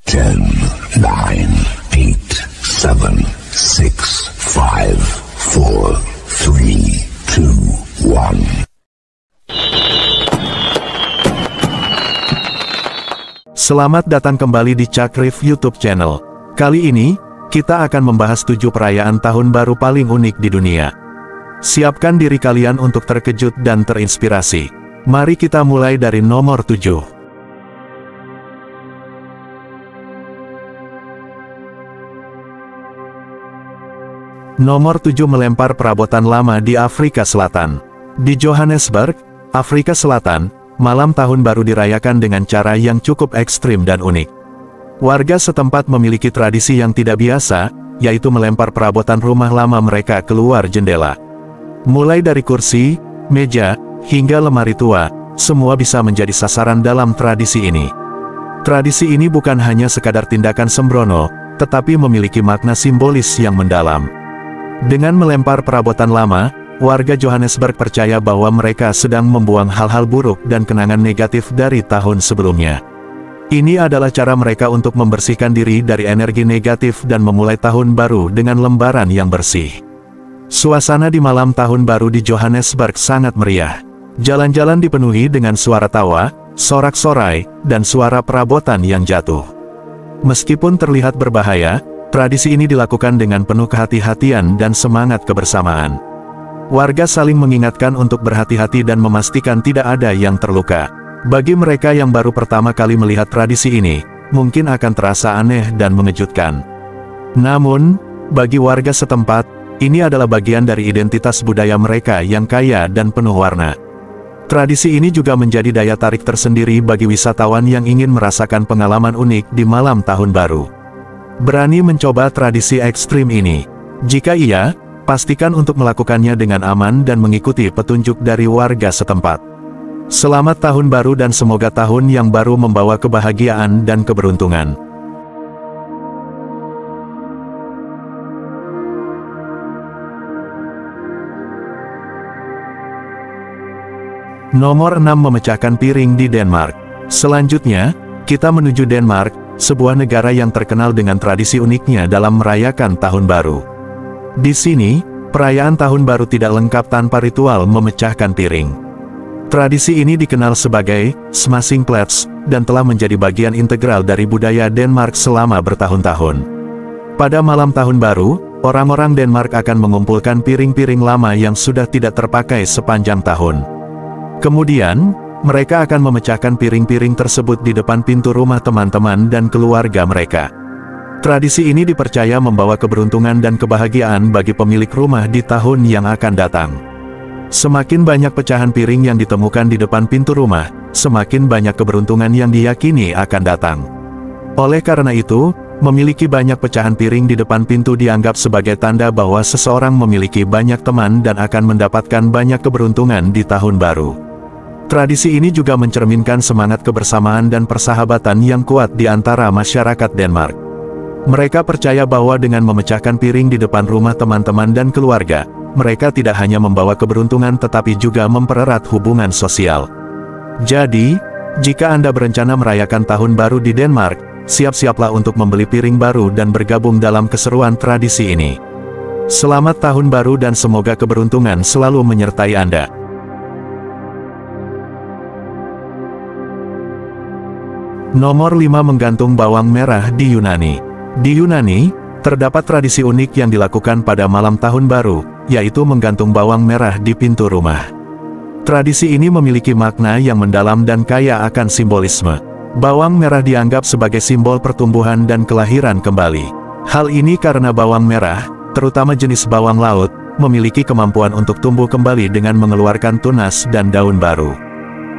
10, 9, 8, 7, 6, 5, 4, 3, 2, 1. Selamat datang kembali di Cakrif YouTube channel. Kali ini, kita akan membahas 7 perayaan tahun baru paling unik di dunia. Siapkan diri kalian untuk terkejut dan terinspirasi. Mari kita mulai dari nomor 7. Nomor 7 melempar perabotan lama di Afrika Selatan. Di Johannesburg, Afrika Selatan, malam tahun baru dirayakan dengan cara yang cukup ekstrim dan unik. Warga setempat memiliki tradisi yang tidak biasa, yaitu melempar perabotan rumah lama mereka keluar jendela. Mulai dari kursi, meja, hingga lemari tua, semua bisa menjadi sasaran dalam tradisi ini. Tradisi ini bukan hanya sekadar tindakan sembrono, tetapi memiliki makna simbolis yang mendalam. Dengan melempar perabotan lama, warga Johannesburg percaya bahwa mereka sedang membuang hal-hal buruk dan kenangan negatif dari tahun sebelumnya. Ini adalah cara mereka untuk membersihkan diri dari energi negatif dan memulai tahun baru dengan lembaran yang bersih. Suasana di malam tahun baru di Johannesburg sangat meriah. Jalan-jalan dipenuhi dengan suara tawa, sorak-sorai, dan suara perabotan yang jatuh. Meskipun terlihat berbahaya, tradisi ini dilakukan dengan penuh kehati-hatian dan semangat kebersamaan. Warga saling mengingatkan untuk berhati-hati dan memastikan tidak ada yang terluka. Bagi mereka yang baru pertama kali melihat tradisi ini, mungkin akan terasa aneh dan mengejutkan. Namun, bagi warga setempat, ini adalah bagian dari identitas budaya mereka yang kaya dan penuh warna. Tradisi ini juga menjadi daya tarik tersendiri bagi wisatawan yang ingin merasakan pengalaman unik di malam tahun baru. Berani mencoba tradisi ekstrim ini? Jika iya, pastikan untuk melakukannya dengan aman dan mengikuti petunjuk dari warga setempat. Selamat tahun baru dan semoga tahun yang baru membawa kebahagiaan dan keberuntungan. Nomor 6 memecahkan piring di Denmark. Selanjutnya, kita menuju Denmark, sebuah negara yang terkenal dengan tradisi uniknya dalam merayakan tahun baru. Di sini, perayaan tahun baru tidak lengkap tanpa ritual memecahkan piring. Tradisi ini dikenal sebagai smashing plates, dan telah menjadi bagian integral dari budaya Denmark selama bertahun-tahun. Pada malam tahun baru, orang-orang Denmark akan mengumpulkan piring-piring lama yang sudah tidak terpakai sepanjang tahun. Kemudian, mereka akan memecahkan piring-piring tersebut di depan pintu rumah teman-teman dan keluarga mereka. Tradisi ini dipercaya membawa keberuntungan dan kebahagiaan bagi pemilik rumah di tahun yang akan datang. Semakin banyak pecahan piring yang ditemukan di depan pintu rumah, semakin banyak keberuntungan yang diyakini akan datang. Oleh karena itu, memiliki banyak pecahan piring di depan pintu dianggap sebagai tanda bahwa seseorang memiliki banyak teman dan akan mendapatkan banyak keberuntungan di tahun baru. Tradisi ini juga mencerminkan semangat kebersamaan dan persahabatan yang kuat di antara masyarakat Denmark. Mereka percaya bahwa dengan memecahkan piring di depan rumah teman-teman dan keluarga, mereka tidak hanya membawa keberuntungan tetapi juga mempererat hubungan sosial. Jadi, jika Anda berencana merayakan tahun baru di Denmark, siap-siaplah untuk membeli piring baru dan bergabung dalam keseruan tradisi ini. Selamat tahun baru dan semoga keberuntungan selalu menyertai Anda. Nomor 5 menggantung bawang merah di Yunani. Di Yunani, terdapat tradisi unik yang dilakukan pada malam tahun baru, yaitu menggantung bawang merah di pintu rumah. Tradisi ini memiliki makna yang mendalam dan kaya akan simbolisme. Bawang merah dianggap sebagai simbol pertumbuhan dan kelahiran kembali. Hal ini karena bawang merah, terutama jenis bawang laut, memiliki kemampuan untuk tumbuh kembali dengan mengeluarkan tunas dan daun baru.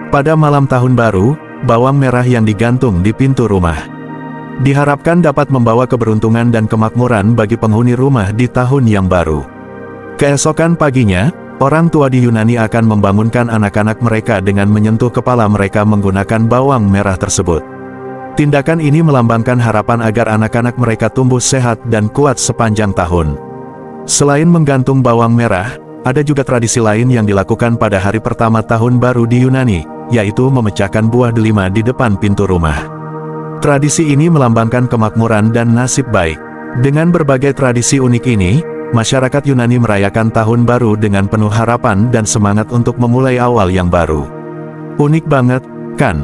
Pada malam tahun baru, bawang merah yang digantung di pintu rumah diharapkan dapat membawa keberuntungan dan kemakmuran bagi penghuni rumah di tahun yang baru. Keesokan paginya, orang tua di Yunani akan membangunkan anak-anak mereka dengan menyentuh kepala mereka menggunakan bawang merah tersebut. Tindakan ini melambangkan harapan agar anak-anak mereka tumbuh sehat dan kuat sepanjang tahun. Selain menggantung bawang merah, ada juga tradisi lain yang dilakukan pada hari pertama tahun baru di Yunani, yaitu memecahkan buah delima di depan pintu rumah. Tradisi ini melambangkan kemakmuran dan nasib baik. Dengan berbagai tradisi unik ini, masyarakat Yunani merayakan tahun baru dengan penuh harapan dan semangat untuk memulai awal yang baru. Unik banget, kan?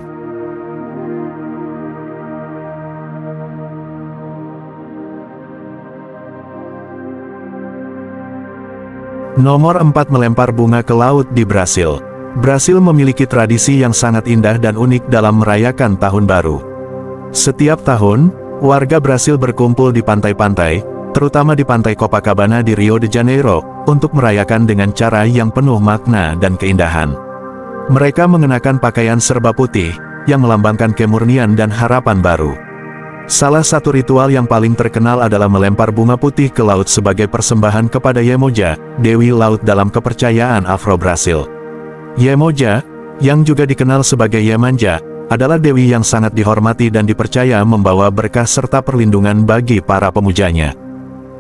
Nomor 4. Melempar bunga ke laut di Brasil. Brasil memiliki tradisi yang sangat indah dan unik dalam merayakan tahun baru. Setiap tahun, warga Brasil berkumpul di pantai-pantai, terutama di pantai Copacabana di Rio de Janeiro, untuk merayakan dengan cara yang penuh makna dan keindahan. Mereka mengenakan pakaian serba putih, yang melambangkan kemurnian dan harapan baru. Salah satu ritual yang paling terkenal adalah melempar bunga putih ke laut sebagai persembahan kepada Iemoja, Dewi Laut dalam kepercayaan Afro-Brasil. Iemoja, yang juga dikenal sebagai Yemanja, adalah dewi yang sangat dihormati dan dipercaya membawa berkah serta perlindungan bagi para pemujanya.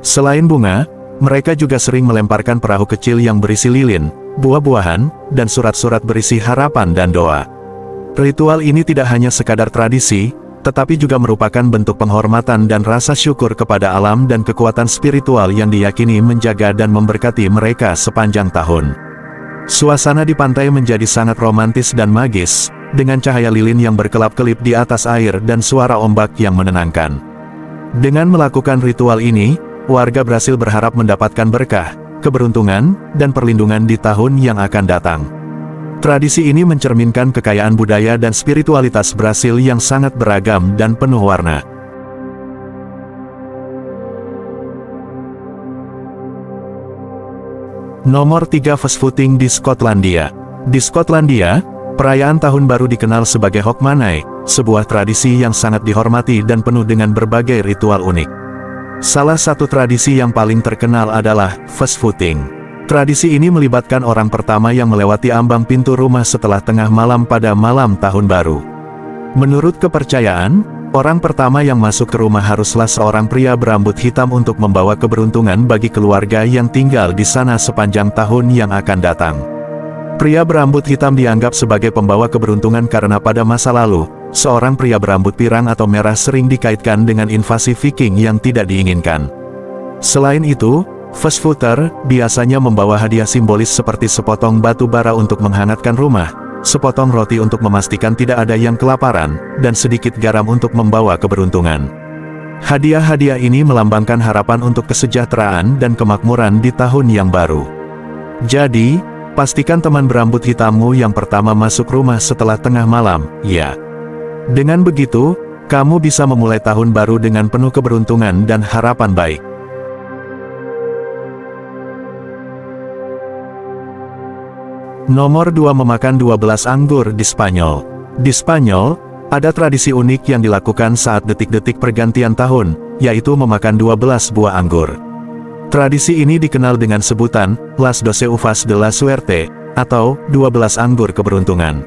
Selain bunga, mereka juga sering melemparkan perahu kecil yang berisi lilin, buah-buahan, dan surat-surat berisi harapan dan doa. Ritual ini tidak hanya sekadar tradisi, tetapi juga merupakan bentuk penghormatan dan rasa syukur kepada alam dan kekuatan spiritual yang diyakini menjaga dan memberkati mereka sepanjang tahun. Suasana di pantai menjadi sangat romantis dan magis, dengan cahaya lilin yang berkelap-kelip di atas air dan suara ombak yang menenangkan. Dengan melakukan ritual ini, warga Brasil berharap mendapatkan berkah, keberuntungan, dan perlindungan di tahun yang akan datang. Tradisi ini mencerminkan kekayaan budaya dan spiritualitas Brasil yang sangat beragam dan penuh warna. Nomor 3. Feesfooting di Skotlandia. Di Skotlandia, perayaan tahun baru dikenal sebagai Hogmanay, sebuah tradisi yang sangat dihormati dan penuh dengan berbagai ritual unik. Salah satu tradisi yang paling terkenal adalah feesfooting. Tradisi ini melibatkan orang pertama yang melewati ambang pintu rumah setelah tengah malam pada malam tahun baru. Menurut kepercayaan, orang pertama yang masuk ke rumah haruslah seorang pria berambut hitam untuk membawa keberuntungan bagi keluarga yang tinggal di sana sepanjang tahun yang akan datang. Pria berambut hitam dianggap sebagai pembawa keberuntungan karena pada masa lalu, seorang pria berambut pirang atau merah sering dikaitkan dengan invasi Viking yang tidak diinginkan. Selain itu, feesfooter biasanya membawa hadiah simbolis seperti sepotong batu bara untuk menghangatkan rumah, sepotong roti untuk memastikan tidak ada yang kelaparan, dan sedikit garam untuk membawa keberuntungan. Hadiah-hadiah ini melambangkan harapan untuk kesejahteraan dan kemakmuran di tahun yang baru. Jadi, pastikan teman berambut hitammu yang pertama masuk rumah setelah tengah malam, ya. Dengan begitu, kamu bisa memulai tahun baru dengan penuh keberuntungan dan harapan baik. Nomor 2. Memakan 12 anggur di Spanyol. Di Spanyol, ada tradisi unik yang dilakukan saat detik-detik pergantian tahun, yaitu memakan 12 buah anggur. Tradisi ini dikenal dengan sebutan, Las 12 uvas de la suerte, atau 12 anggur keberuntungan.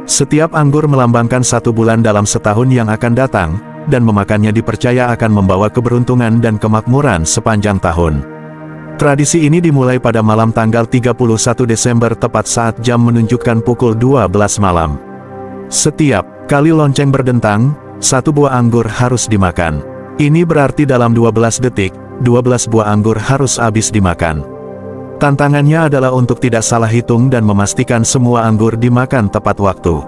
Setiap anggur melambangkan 1 bulan dalam setahun yang akan datang, dan memakannya dipercaya akan membawa keberuntungan dan kemakmuran sepanjang tahun. Tradisi ini dimulai pada malam tanggal 31 Desember tepat saat jam menunjukkan pukul 12 malam. Setiap kali lonceng berdentang, 1 buah anggur harus dimakan. Ini berarti dalam 12 detik, 12 buah anggur harus habis dimakan. Tantangannya adalah untuk tidak salah hitung dan memastikan semua anggur dimakan tepat waktu.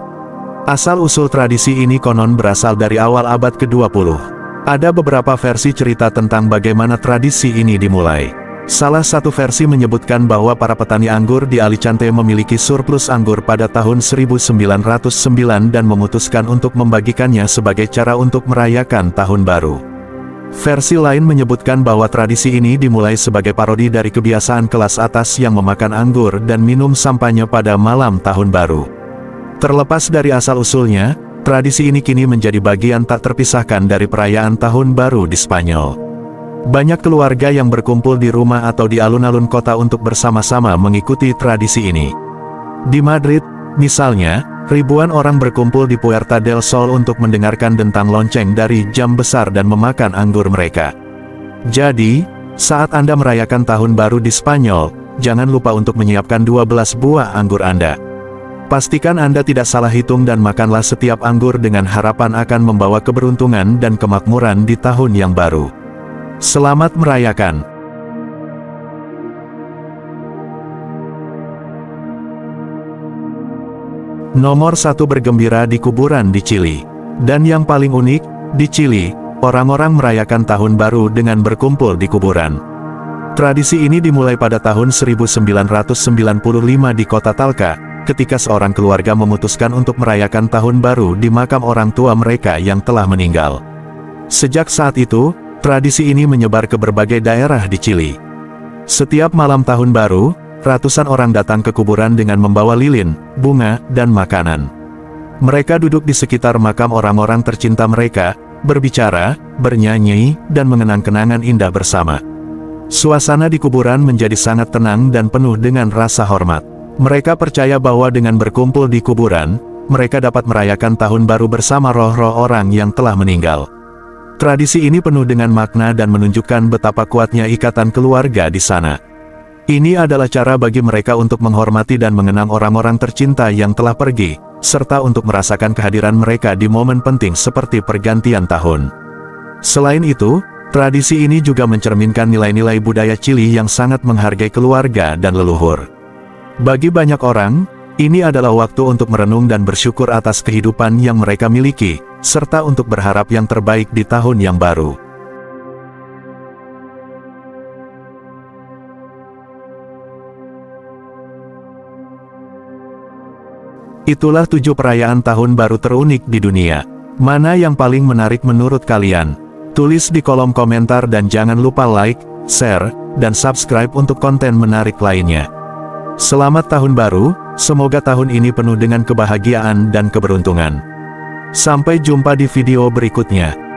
Asal-usul tradisi ini konon berasal dari awal abad ke-20. Ada beberapa versi cerita tentang bagaimana tradisi ini dimulai. Salah satu versi menyebutkan bahwa para petani anggur di Alicante memiliki surplus anggur pada tahun 1909 dan memutuskan untuk membagikannya sebagai cara untuk merayakan tahun baru. Versi lain menyebutkan bahwa tradisi ini dimulai sebagai parodi dari kebiasaan kelas atas yang memakan anggur dan minum sampahnya pada malam tahun baru. Terlepas dari asal-usulnya, tradisi ini kini menjadi bagian tak terpisahkan dari perayaan tahun baru di Spanyol. Banyak keluarga yang berkumpul di rumah atau di alun-alun kota untuk bersama-sama mengikuti tradisi ini. Di Madrid, misalnya, ribuan orang berkumpul di Puerta del Sol untuk mendengarkan dentang lonceng dari jam besar dan memakan anggur mereka. Jadi, saat Anda merayakan tahun baru di Spanyol, jangan lupa untuk menyiapkan 12 buah anggur Anda. Pastikan Anda tidak salah hitung dan makanlah setiap anggur dengan harapan akan membawa keberuntungan dan kemakmuran di tahun yang baru. Selamat merayakan! Nomor 1 bergembira di kuburan di Chili. Dan yang paling unik, di Chili, orang-orang merayakan tahun baru dengan berkumpul di kuburan. Tradisi ini dimulai pada tahun 1995 di kota Talca, ketika seorang keluarga memutuskan untuk merayakan tahun baru di makam orang tua mereka yang telah meninggal. Sejak saat itu, tradisi ini menyebar ke berbagai daerah di Chili. Setiap malam tahun baru, ratusan orang datang ke kuburan dengan membawa lilin, bunga, dan makanan. Mereka duduk di sekitar makam orang-orang tercinta mereka, berbicara, bernyanyi, dan mengenang kenangan indah bersama. Suasana di kuburan menjadi sangat tenang dan penuh dengan rasa hormat. Mereka percaya bahwa dengan berkumpul di kuburan, mereka dapat merayakan tahun baru bersama roh-roh orang yang telah meninggal. Tradisi ini penuh dengan makna dan menunjukkan betapa kuatnya ikatan keluarga di sana. Ini adalah cara bagi mereka untuk menghormati dan mengenang orang-orang tercinta yang telah pergi, serta untuk merasakan kehadiran mereka di momen penting seperti pergantian tahun. Selain itu, tradisi ini juga mencerminkan nilai-nilai budaya Chili yang sangat menghargai keluarga dan leluhur. Bagi banyak orang, ini adalah waktu untuk merenung dan bersyukur atas kehidupan yang mereka miliki, serta untuk berharap yang terbaik di tahun yang baru. Itulah 7 perayaan tahun baru terunik di dunia. Mana yang paling menarik menurut kalian? Tulis di kolom komentar dan jangan lupa like, share, dan subscribe untuk konten menarik lainnya. Selamat tahun baru, semoga tahun ini penuh dengan kebahagiaan dan keberuntungan. Sampai jumpa di video berikutnya.